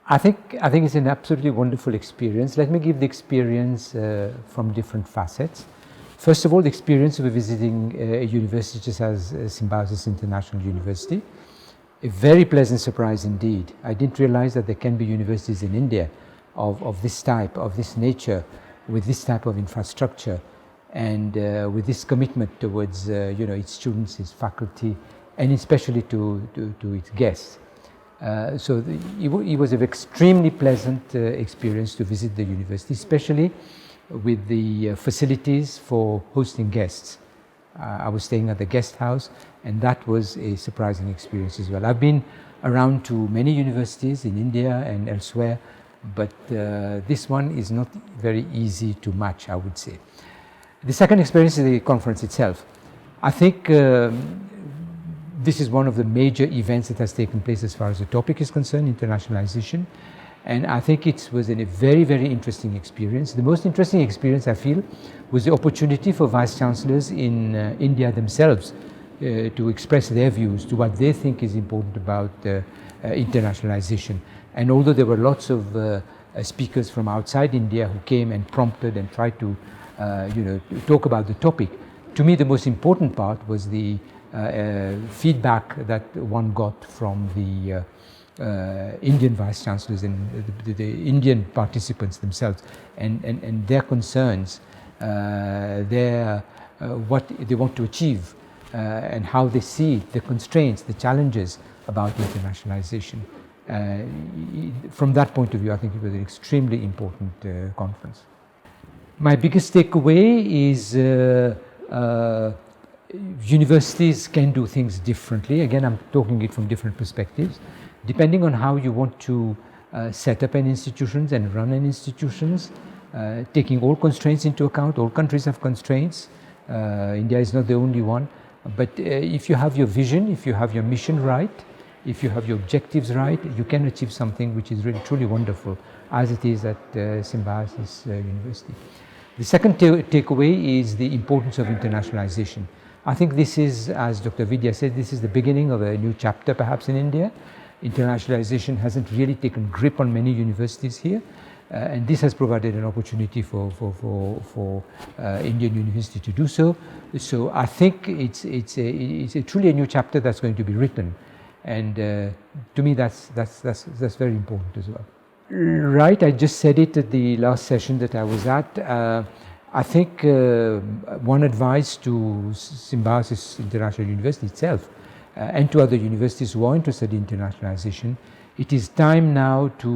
I think it's an absolutely wonderful experience. Let me give the experience from different facets. First of all, the experience of visiting a university such as Symbiosis International University. A very pleasant surprise indeed. I didn't realize that there can be universities in India of this type, of this nature, with this type of infrastructure, and with this commitment towards its students, its faculty, and especially to its guests. It was an extremely pleasant experience to visit the university, especially with the facilities for hosting guests. I was staying at the guest house, and that was a surprising experience as well. I've been around to many universities in India and elsewhere, but this one is not very easy to match, I would say. The second experience is the conference itself. I think this is one of the major events that has taken place as far as the topic is concerned, internationalization. And I think it was a very, very interesting experience. The most interesting experience, I feel, was the opportunity for Vice-Chancellors in India themselves to express their views to what they think is important about internationalization. And although there were lots of speakers from outside India who came and prompted and tried to talk about the topic, to me the most important part was the feedback that one got from the Indian Vice-Chancellors and the Indian participants themselves, and their concerns, what they want to achieve, and how they see the constraints, the challenges about internationalization. From that point of view, I think it was an extremely important conference. My biggest takeaway is universities can do things differently. Again, I'm talking it from different perspectives. Depending on how you want to set up an institution and run an institution, taking all constraints into account. All countries have constraints. India is not the only one. But if you have your vision, if you have your mission right, if you have your objectives right, you can achieve something which is really truly wonderful, as it is at Symbiosis University. The second takeaway is the importance of internationalization. I think this is, as Dr. Vidya said, this is the beginning of a new chapter perhaps in India. Internationalization hasn't really taken grip on many universities here, and this has provided an opportunity for Indian university to do so. So I think it's truly a new chapter that's going to be written, and to me that's very important as well. Right, I just said it at the last session that I was at. I think one advice to Symbiosis International University itself and to other universities who are interested in internationalization, it is time now to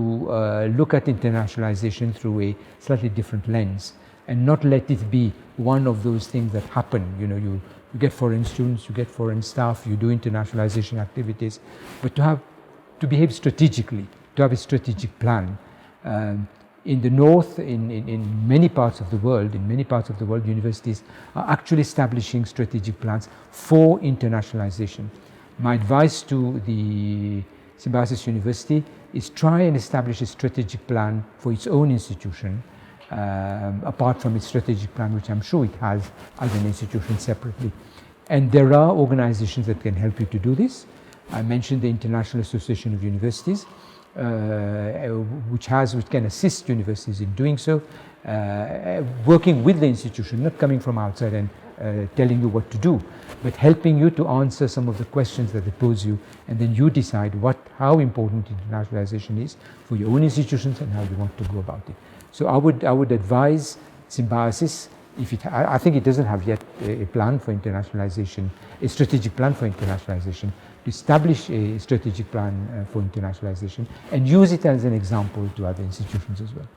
look at internationalization through a slightly different lens and not let it be one of those things that happen. You get foreign students, you get foreign staff, you do internationalization activities, but to behave strategically, to have a strategic plan. In the north, in many parts of the world, universities are actually establishing strategic plans for internationalization. My advice to the Symbiosis University is try and establish a strategic plan for its own institution, apart from its strategic plan, which I'm sure it has as an institution separately. And there are organizations that can help you to do this. I mentioned the International Association of Universities, which can assist universities in doing so, working with the institution, not coming from outside and telling you what to do, but helping you to answer some of the questions that they pose you, and then you decide how important internationalization is for your own institutions and how you want to go about it. So I would advise Symbiosis, I think it doesn't have yet a plan for internationalization, a strategic plan for internationalization, to establish a strategic plan for internationalization and use it as an example to other institutions as well.